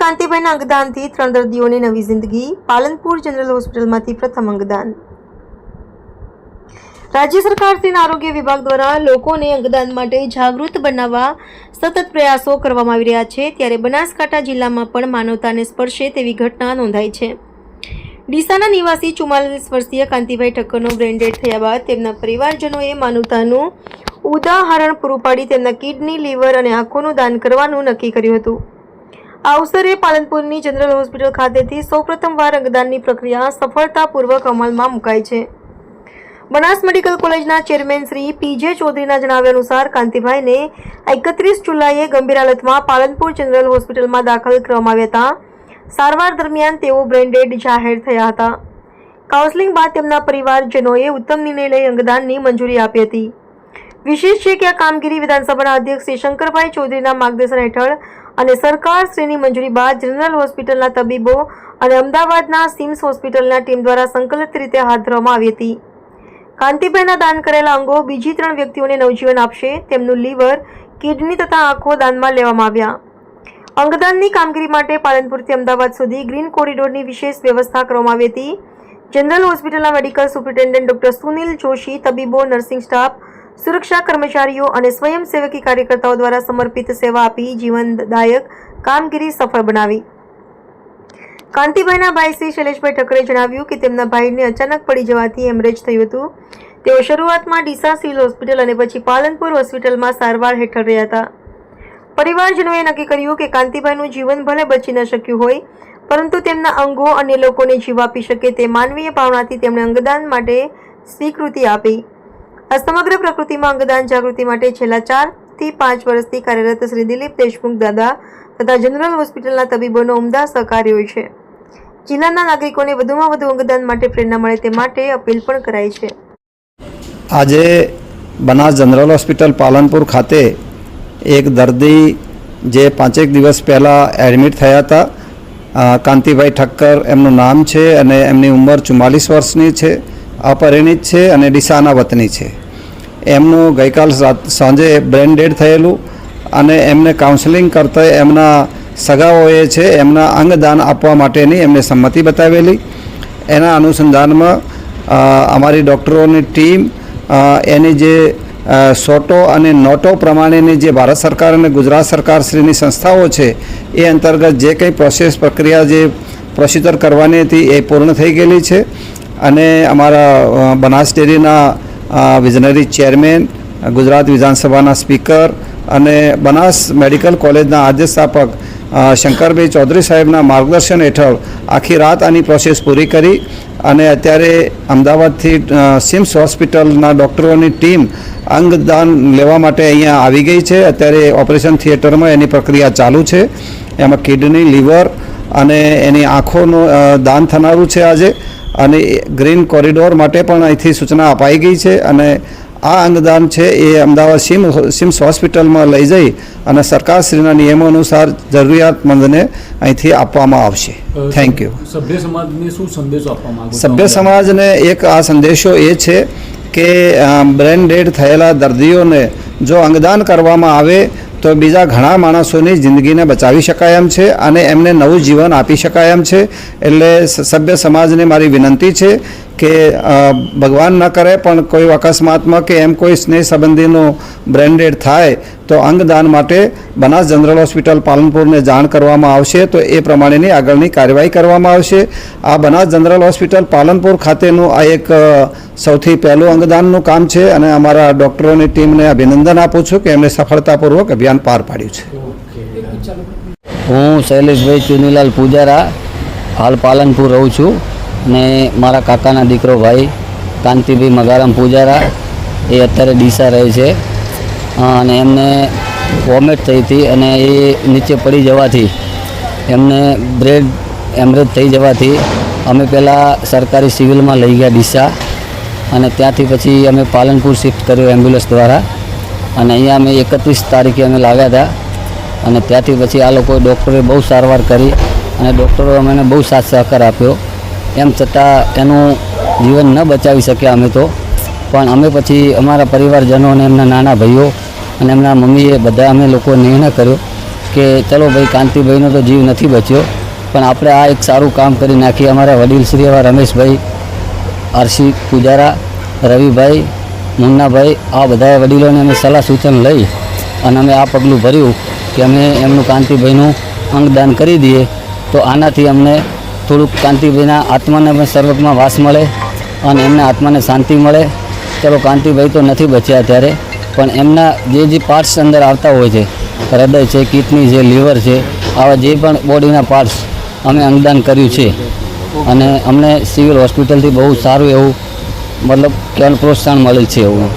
કાંતિભાઈના અંગદાનથી 3 દર્દીઓને નવી જિંદગી। પાલનપુર જનરલ હોસ્પિટલમાંથી પ્રથમ અંગદાન। રાજ્ય સરકારના આરોગ્ય વિભાગ દ્વારા લોકોને અંગદાન માટે જાગૃત બનાવવા સતત પ્રયાસો કરવામાં આવી રહ્યા છે, ત્યારે બનાસકાંઠા જિલ્લામાં પણ માનવતાને સ્પર્શે તેવી ઘટના નોંધાઈ છે। ડીસાના નિવાસી 44 વર્ષીય કાંતિભાઈ ઠક્કરનો બ્રેન ડેડ થયા બાદ તેમના પરિવારજનોએ માનવતાનું ઉદાહરણ પૂરું પાડી તેમના કિડની, લીવર અને આંખોનું દાન કરવાનું નક્કી કર્યું હતું। આ અવસરે પાલનપુરની જનરલ હોસ્પિટલ ખાતેથી સૌપ્રથમવાર અંગદાનની પ્રક્રિયા સફળતાપૂર્વક અમલમાં મુકાઈ છે। બનાસ મેડિકલ કોલેજના ચેરમેન શ્રી પીજે ચૌધરીના જણાવ્યા અનુસાર કાંતિભાઈને 31 જુલાઈએ ગંભીર હાલતમાં પાલનપુર જનરલ હોસ્પિટલમાં દાખલ કરવામાં આવ્યા હતા। સારવાર દરમિયાન તેઓ બ્રેન ડેડ જાહેર થયા હતા। કાઉન્સેલિંગ બાદ તેમના પરિવારજનોએ ઉત્તમ નિર્ણય લઈ અંગદાનની મંજૂરી આપી હતી। વિશેષ છે કે આ કામગીરી વિધાનસભાના અધ્યક્ષ શ્રી શંકરભાઈ ચૌધરીના માર્ગદર્શન હેઠળ અને સરકારશ્રીની મંજૂરી બાદ જનરલ હોસ્પિટલના તબીબો અને અમદાવાદના સિમ્સ હોસ્પિટલના ટીમ દ્વારા સંકલિત રીતે હાથ ધરવામાં આવી હતી। કાંતિભાઈના દાન કરેલા અંગો બીજી 3 વ્યક્તિઓને નવજીવન આપશે। તેમનું લીવર, કિડની તથા આંખો દાનમાં લેવામાં આવ્યા। અંગદાનની કામગીરી માટે પાલનપુરથી અમદાવાદ સુધી ગ્રીન કોરિડોરની વિશેષ વ્યવસ્થા કરવામાં આવી હતી। જનરલ હોસ્પિટલના medical superintendent doctor Sunil Joshi, તબીબો, નર્સિંગ સ્ટાફ, સુરક્ષા કર્મચારીઓ અને સ્વયંસેવકી કાર્યકર્તાઓ દ્વારા સમર્પિત સેવા આપી જીવનદાયક કામગીરી સફળ બનાવી। કાંતિભાઈના ભાઈ શ્રી શૈલેષભાઈ ઠક્કરે જણાવ્યું કે તેમના ભાઈને અચાનક પડી જવાથી હેમરેજ થયું હતું। તેઓ શરૂઆતમાં ડીસા સિવિલ હોસ્પિટલ અને પછી પાલનપુર હોસ્પિટલમાં સારવાર હેઠળ રહ્યા હતા। પરિવારજનોએ નક્કી કર્યું કે કાંતિભાઈનું જીવન ભલે બચી ન શક્યું હોય, પરંતુ તેમના અંગો અન્ય લોકોને જીવ આપી શકે તે માનવીય ભાવનાથી તેમણે અંગદાન માટે સ્વીકૃતિ આપી। આ સમગ્ર પ્રકૃતિમાં અંગદાન જાગૃતિ માટે છેલ્લા 4 થી 5 વર્ષથી કાર્યરત શ્રી દિલીપ દેશમુખ દાદા તથા જનરલ હોસ્પિટલના તબીબોનો ઉમદા સહકાર હોય છે। જિલ્લાના નાગરિકોને વધુમાં વધુ અંગદાન માટે પ્રેરણા મળે તે માટે અપીલ પણ કરાઈ છે। આજે બનાસ જનરલ હોસ્પિટલ પાલનપુર ખાતે એક દર્દી જે 5 દિવસ પહેલાં એડમિટ થયા હતા, કાંતિભાઈ ઠક્કર એમનું નામ છે અને એમની ઉંમર 44 વર્ષની છે, અપરિણિત છે અને ડીસાના વતની છે। એમનું ગઈકાલ સાંજે બ્રેન ડેડ થયેલું અને એમને કાઉન્સેલિંગ કરતા એમના સગાઓએ છે એમના અંગદાન આપવા માટેની એમને સંમતિ બતાવેલી। એના અનુસંધાનમાં અમારી ડૉક્ટરોની ટીમ એની જે સોટો અને નોટો પ્રમાણેની જે ભારત સરકાર અને ગુજરાત સરકારશ્રીની સંસ્થાઓ છે એ અંતર્ગત જે કંઈ પ્રક્રિયા જે પ્રોસિજર કરવાની હતી એ પૂર્ણ થઈ ગયેલી છે। અને અમારા બનાસ ડેરીના વિઝનરી ચેરમેન, ગુજરાત વિધાનસભાના સ્પીકર અને બનાસ મેડિકલ કોલેજના આદ્ય સ્થાપક શંકરભાઈ ચૌધરી સાહેબના માર્ગદર્શન હેઠળ આખી રાત આની પ્રોસેસ પૂરી કરી અને અત્યારે અમદાવાદથી સિમ્સ હોસ્પિટલના ડૉક્ટરોની ટીમ અંગદાન લેવા માટે અહીંયા આવી ગઈ છે। અત્યારે ઓપરેશન થિયેટરમાં એની પ્રક્રિયા ચાલુ છે। એમાં કિડની, લીવર અને એની આંખોનું દાન થનારું છે આજે, અને ગ્રીન કોરિડોર માટે પણ અહીંથી સૂચના અપાઈ ગઈ છે અને આ અંગદાન છે એ અમદાવાદ સિમ્સ હોસ્પિટલમાં લઈ જઈ અને સરકારશ્રીના નિયમો અનુસાર જરૂરિયાતમંદને અહીંથી આપવામાં આવશે। Thank you. સભ્ય સમાજને શું સંદેશો આપવા માંગો છો? સભ્ય સમાજને એક આ સંદેશો એ છે કે બ્રેન ડેડ થયેલા દર્દીઓને જો અંગદાન કરવામાં આવે તો બીજા ઘણા માણસોની જિંદગીને બચાવી શકાય એમ છે અને એમને નવું જીવન આપી શકાય એમ છે। એટલે સભ્ય સમાજને મારી વિનંતી છે કે ભગવાન ન કરે પણ કોઈ અકસ્માતમાં કે એમ કોઈ સ્નેહ સંબંધીનું બ્રેન ડેડ થાય તો અંગદાન માટે બનાસ જનરલ હોસ્પિટલ પાલનપુરને જાણ કરવામાં આવશે તો એ પ્રમાણેની આગળની કાર્યવાહી કરવામાં આવશે। આ બનાસ જનરલ હોસ્પિટલ પાલનપુર ખાતેનું આ એક સૌથી પહેલું અંગદાનનું કામ છે અને અમારા ડૉક્ટરોની ટીમને અભિનંદન આપું છું કે એમણે સફળતાપૂર્વક અભિયાન પાર પાડ્યું છે। હું શૈલેષભાઈ ચુનીલાલ પૂજારા હાલ પાલનપુર રહું છું ને મારા કાકાના દીકરો ભાઈ કાંતિભાઈ મગારામ પૂજારા એ અત્યારે ડીસા રહે છે અને એમને વોમિટ થઈ હતી અને એ નીચે પડી જવાથી એમને બ્રેન હેમરેજ થઈ જવાથી અમે પહેલાં સરકારી સિવિલમાં લઈ ગયા ડીસા અને ત્યાંથી પછી અમે પાલનપુર શિફ્ટ કર્યો એમ્બ્યુલન્સ દ્વારા અને અહીંયા અમે 31 તારીખે અમે લાવ્યા હતા અને ત્યાંથી પછી આ લોકોએ ડૉક્ટરે બહુ સારવાર કરી અને ડૉક્ટરો અમને બહુ સાથ સહકાર આપ્યો। એમ છતાં એનું જીવન ન બચાવી શક્યા અમે તો, પણ અમે પછી અમારા પરિવારજનો અને એમના નાના ભાઈઓ અને એમના મમ્મીએ બધા અમે લોકો નિર્ણય કર્યો કે ચલો ભાઈ કાંતિભાઈનો તો જીવ નથી બચ્યો, પણ આપણે આ એક સારું કામ કરી નાખીએ. અમારા વડીલ શ્રી એવા રમેશભાઈ, આરસી પૂજારા, રવિભાઈ, મુન્નાભાઈ, આ બધા વડીલોને અમે સલાહ સૂચન લઈ અને અમે આ પગલું ભર્યું કે અમે એમનું કાંતિભાઈનું અંગદાન કરી દઈએ. તો આનાથી અમને થોડુંક કાંતિભાઈના આત્માને પણ સર્વકમાં વાસ મળે અને એમના આત્માને શાંતિ મળે. ચલો કાંતિભાઈ તો નથી બચ્યા ત્યારે, પણ એમના જે પાર્ટ્સ અંદર આવતા હોય છે, હૃદય છે, કિડની છે, લીવર છે, આવા જે પણ બોડીના પાર્ટ્સ અમે અંગદાન કર્યું છે અને અમને સિવિલ હોસ્પિટલથી બહુ સારું એવું મતલબ કે પ્રોત્સાહન મળેલ છે એવું.